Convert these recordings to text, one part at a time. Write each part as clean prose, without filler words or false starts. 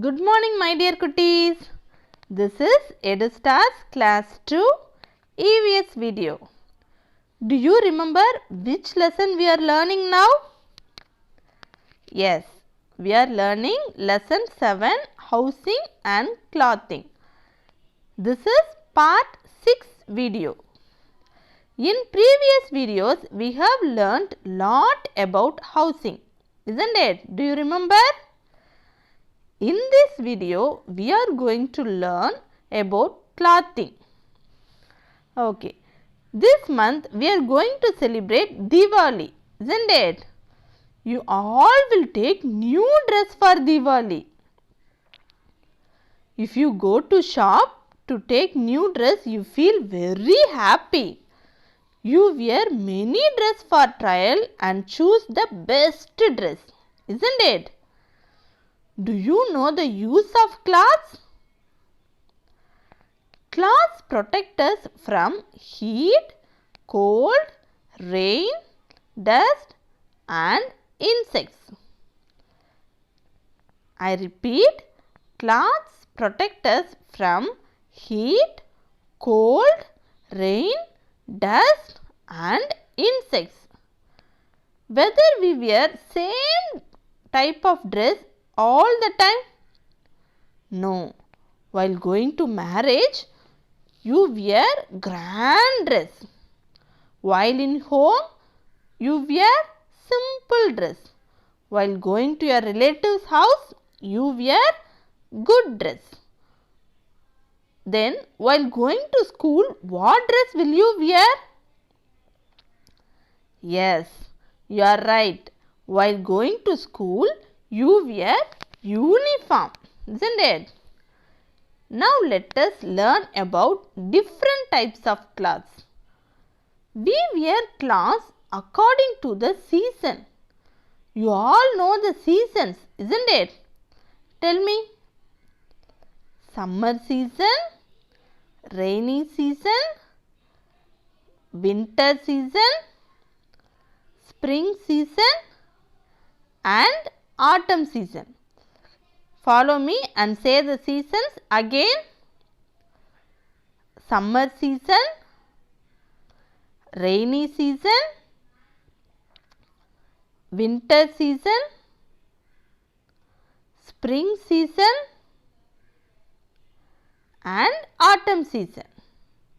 Good morning, my dear kutties. This is EduStars Class 2 EVS video. Do you remember which lesson we are learning now? Yes, we are learning lesson 7, Housing and Clothing. This is part 6 video. In previous videos, we have learnt lot about housing, isn't it? Do you remember? In this video, we are going to learn about clothing. Okay, this month we are going to celebrate Diwali, isn't it? You all will take new dress for Diwali. If you go to shop to take new dress, you feel very happy. You wear many dress for trial and choose the best dress, isn't it? Do you know the use of cloths? Cloths protect us from heat, cold, rain, dust and insects. I repeat, cloths protect us from heat, cold, rain, dust and insects. Whether we wear same type of dress all the time? No. While going to marriage, you wear grand dress. While in home, you wear simple dress. While going to your relative's house, you wear good dress. Then, while going to school, what dress will you wear? Yes, you are right. While going to school, you wear uniform, isn't it? Now let us learn about different types of clothes. We wear clothes according to the season. You all know the seasons, isn't it? Tell me. Summer season, rainy season, winter season, spring season and autumn season. Follow me and say the seasons again. Summer season, rainy season, winter season, spring season and autumn season.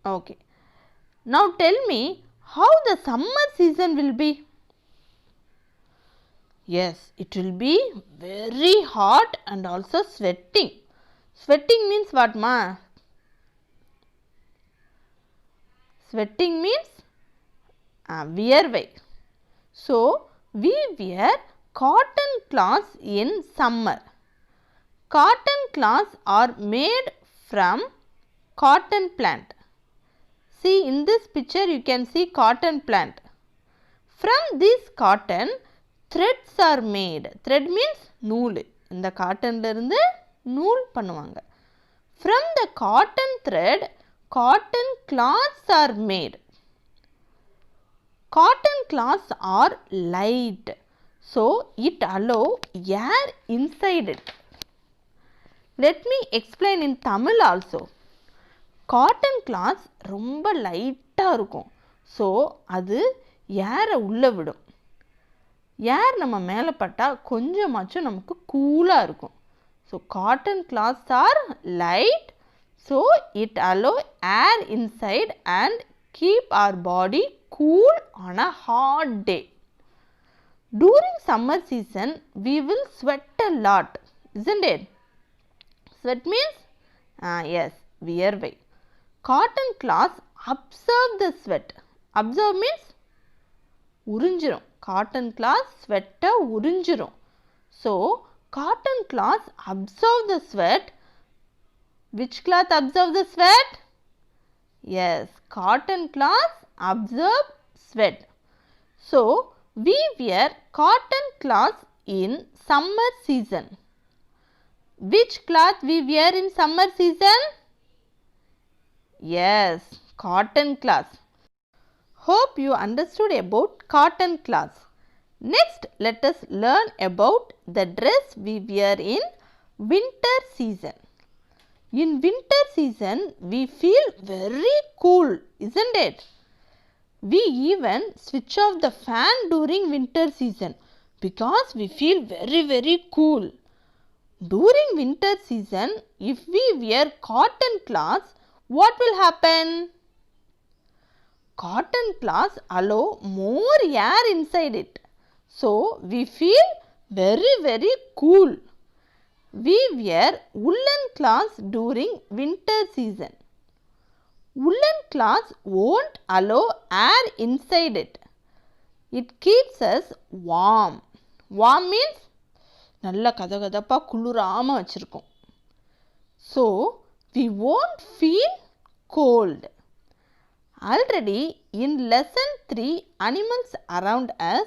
Okay. Now tell me how the summer season will be. Yes, it will be very hot and also sweating. Sweating means what, ma? Sweating means wear. So, we wear cotton cloths in summer. Cotton cloths are made from cotton plant. See, in this picture you can see cotton plant. From this cotton, threads are made. Thread means நூல். இந்த காட்டன்ல இருந்து நூல் பண்ணுவாங்க. From the cotton thread, cotton cloths are made. Cotton cloths are light. So, it allows air inside it. Let me explain in Tamil also. Cotton cloths ரொம்ப லைட்டா இருக்கும். So, அது ஏரை உள்ள விடும். ஏர் நம்ம மேலே பட்டால் கொஞ்சமாச்சும் நமக்கு கூலாக இருக்கும். So cotton clothes are light. So it allow air inside and keep our body cool on a hot day. During summer season, we will sweat a lot, isn't it? Sweat means? Yes, வியர்வை. Cotton cloths absorb the sweat. Absorb means? உறிஞ்சிரும். Cotton cloth sweat உறிஞ்சிரும். So, cotton cloth absorb the sweat. Which cloth absorb the sweat? Yes, cotton cloth absorb sweat. So, we wear cotton cloth in summer season. Which cloth we wear in summer season? Yes, cotton cloth. Hope you understood about cotton cloths. Next, let us learn about the dress we wear in Winter season. In winter season, we feel very cool, isn't it? We even switch off the fan during winter season because we feel very cool. During winter season, if we wear cotton cloths, what will happen? Cotton cloths allow more air inside it. So, we feel very cool. We wear woolen cloths during winter season. Woolen cloths won't allow air inside it. It keeps us warm. Warm means நல்ல கதகதப்பா குளிராம வச்சிருக்கும். So, we won't feel cold. Already in lesson 3 animals around us,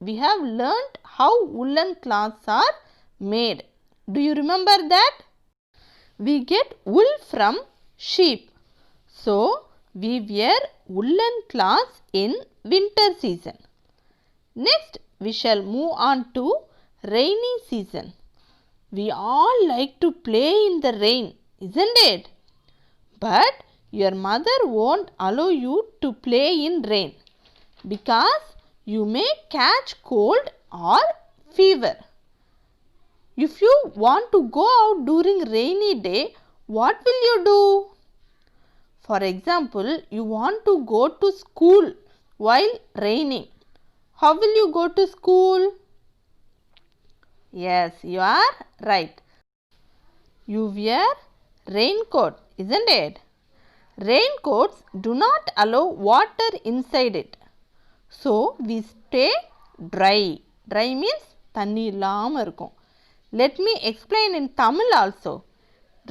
we have learnt how woolen cloths are made. Do you remember that? We get wool from sheep. So, we wear woolen cloths in winter season. Next, we shall move on to rainy season. We all like to play in the rain, isn't it? But your mother won't allow you to play in rain because you may catch cold or fever. If you want to go out during rainy day, what will you do? For example, you want to go to school while raining. How will you go to school? Yes, you are right. You wear raincoat, isn't it? Raincoats do not allow water inside it. So, we stay dry. Dry means தண்ணி இல்லாம இருக்கும். Let me explain in Tamil also.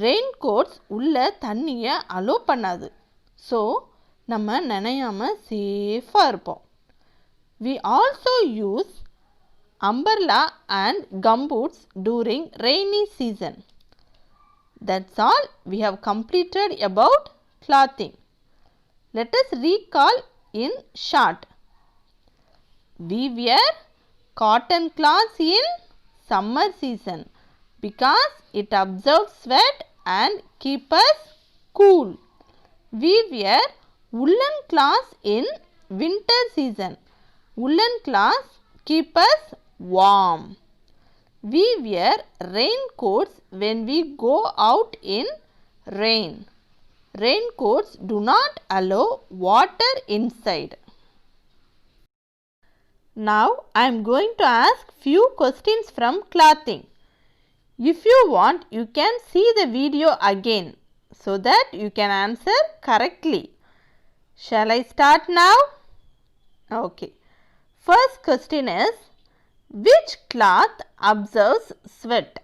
Raincoats உள்ள தண்ணிய allow பண்ணாது. So, நம்ம நனையாம சேஃபா இருப்போம். We also use umbrella and gumboots during rainy season. That's all we have completed about clothing. Let us recall in short. We wear cotton cloths in summer season because it absorbs sweat and keep us cool. We wear woolen cloths in winter season. Woolen cloths keep us warm. We wear raincoats when we go out in rain. Raincoats do not allow water inside. Now I am going to ask few questions from clothing. If you want, you can see the video again so that you can answer correctly. Shall I start now? Okay. First question is, which cloth absorbs sweat?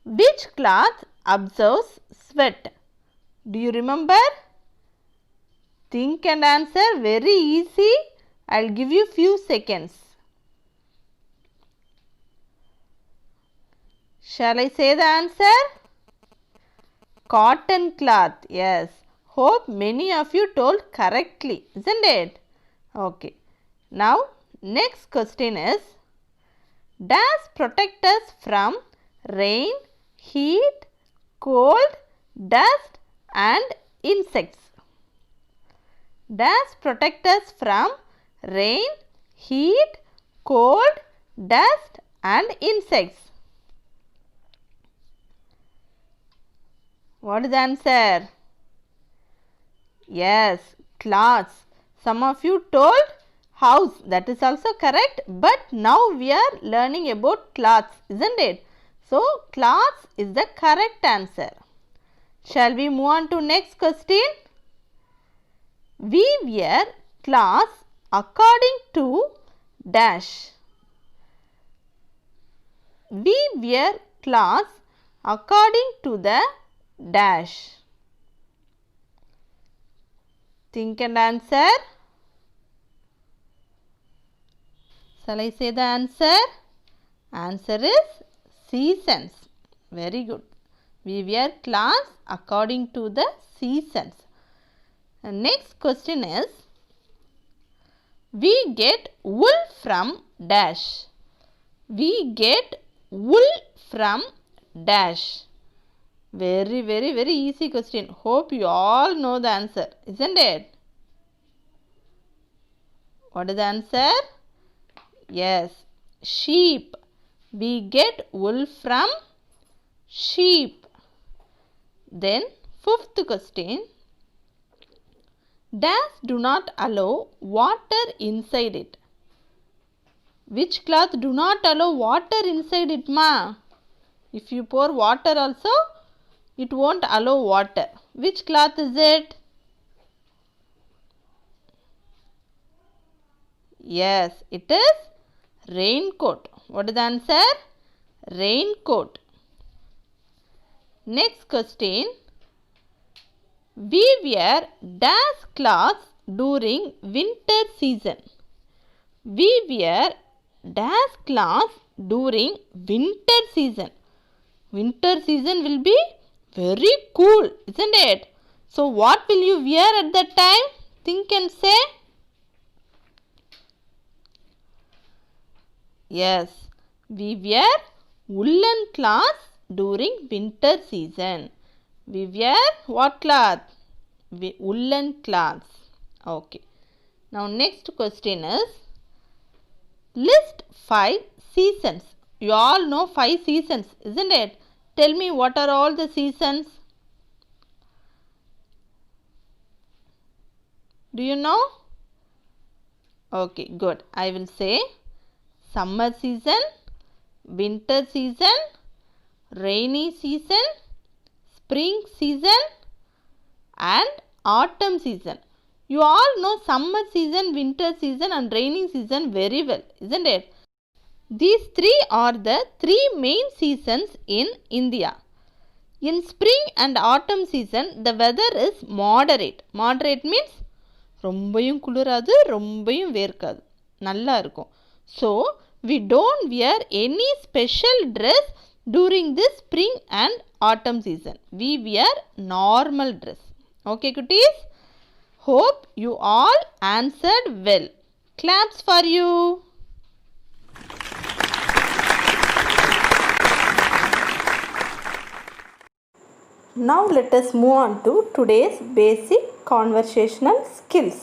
Which cloth absorbs sweat? Do you remember? Think and answer. Very easy. I'll give you few seconds. Shall I say the answer? Cotton cloth. Yes. Hope many of you told correctly, isn't it? Okay. Now, next question is, does protect us from rain, heat, cold, dust and insects? Does protect us from rain, heat, cold, dust and insects? What is the answer? Yes, cloths. Some of you told house. That is also correct. But now we are learning about cloths, isn't it? So, cloths is the correct answer. Shall we move on to next question? We wear cloths according to dash. We wear cloths according to the dash. Think and answer. Shall I say the answer? Answer is seasons. Very good. We wear clothes according to the seasons. The next question is, we get wool from dash. We get wool from dash. Very, very, very easy question. Hope you all know the answer, isn't it? What is the answer? Yes, sheep. We get wool from sheep. Then, fifth question. Dash do not allow water inside it. Which cloth do not allow water inside it, ma? If you pour water also, it won't allow water. Which cloth is it? Yes, it is raincoat. What is the answer? Raincoat. Next question. We wear dash clothes during winter season. We wear dash clothes during winter season. Winter season will be very cool, isn't it? So what will you wear at that time? Think and say. Yes, we wear woolen cloths during winter season. We wear what cloth? Woolen cloths. Okay. Now next question is, list 5 seasons. You all know 5 seasons, isn't it? Tell me, what are all the seasons? Do you know? Okay, good. I will say summer season, winter season, rainy season, spring season and autumn season. You all know summer season, winter season and rainy season very well, isn't it? These 3 are the 3 main seasons in India. In spring and autumn season, the weather is moderate. Moderate means ரொம்பையும் குளிராது ரொம்பையும் வேர்க்காது, நல்லா இருக்கும். So, we don't wear any special dress during this spring and autumn season. We wear normal dress. Okay, cuties? Hope you all answered well. Claps for you. Now let us move on to today's basic conversational skills.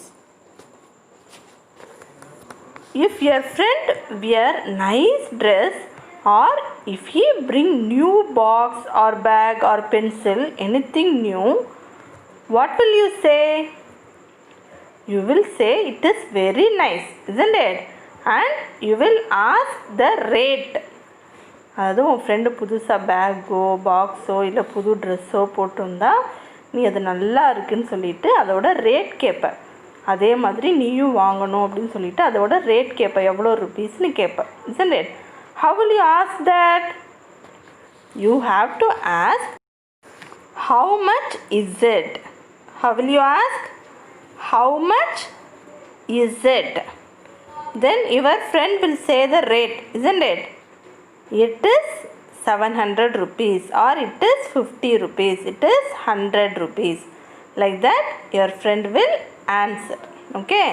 If your friend wear nice dress or if he bring new box or bag or pencil, anything new, what will you say? You will say it is very nice, isn't it? And you will ask the rate. அதாவது உன் friend புதுசாக பேக்கோ பாக்ஸோ இல்லை புது ட்ரெஸ்ஸோ போட்டிருந்தா நீ அது நல்லா இருக்குன்னு சொல்லிவிட்டு அதோட ரேட் கேட்ப. அதே மாதிரி நீயும் வாங்கணும் அப்படின்னு சொல்லிவிட்டு அதோட ரேட் கேட்ப, எவ்வளோ ருபீஸ்னு கேட்ப, isn't it? How will you ask that? You have to ask, how much is it? How will you ask? How much is it? Then your friend will say the rate, isn't it? It is 700 rupees or it is 50 rupees, it is 100 rupees. Like that your friend will answer. Okay,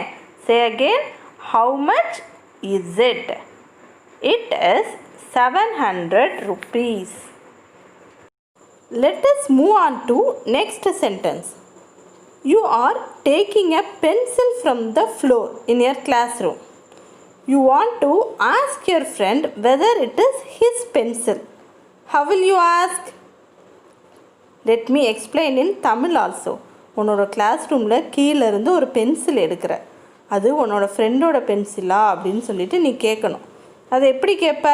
say again, how much is it? It is 700 rupees. Let us move on to next sentence. You are taking a pencil from the floor in your classroom. You want to ask your friend whether it is his pencil. How will you ask? Let me explain in Tamil also. உன்னோட class ரூமில் கீழே இருந்து ஒரு pencil எடுக்கிற, அது உன்னோட ஃப்ரெண்டோட பென்சிலா அப்படின்னு சொல்லிட்டு நீ கேட்கணும். அது எப்படி கேட்ப?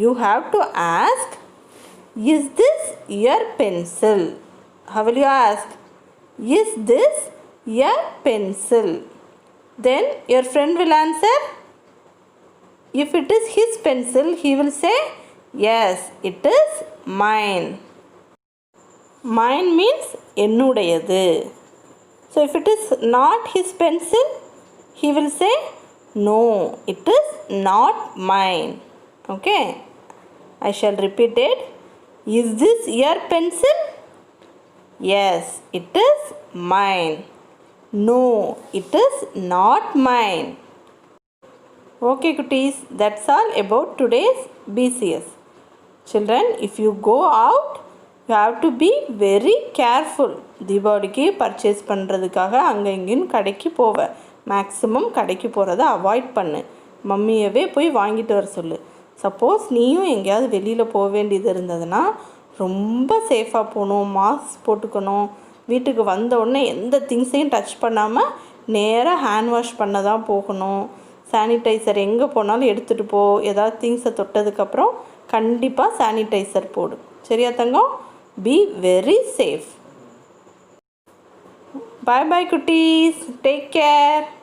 You have to ask, is this your pencil? How will you ask? Is this your pencil? Then your friend will answer. If it is his pencil, he will say, yes, it is mine. Mine means என்னுடையது. So if it is not his pencil, he will say, no, it is not mine. Okay, I shall repeat it. Is this your pencil? Yes, it is mine. No, it is not mine. Okay, cuties, that's all about today's BCS. Children, if you go out you have to be very careful. தீபாவளிக்கு purchase பண்ணுறதுக்காக அங்கே இங்கேன்னு கடைக்கு போவேன். Maximum கடைக்கு போகிறத avoid பண்ணு. மம்மியவே போய் வாங்கிட்டு வர சொல்லு. சப்போஸ் நீயும் எங்கேயாவது வெளியில் போக வேண்டியது இருந்ததுன்னா ரொம்ப சேஃபாக போகணும். மாஸ்க் போட்டுக்கணும். வீட்டுக்கு வந்த உடனே எந்த திங்ஸையும் டச் பண்ணாமல் நேராக ஹேண்ட் வாஷ் பண்ண தான் போகணும். சானிடைசர் எங்கே போனாலும் எடுத்துகிட்டு போ. ஏதாவது திங்ஸை தொட்டதுக்கப்புறம் கண்டிப்பாக சானிடைசர் போடு. சரியா தங்கம்? Be very safe. Bye bye, cuties. Take care.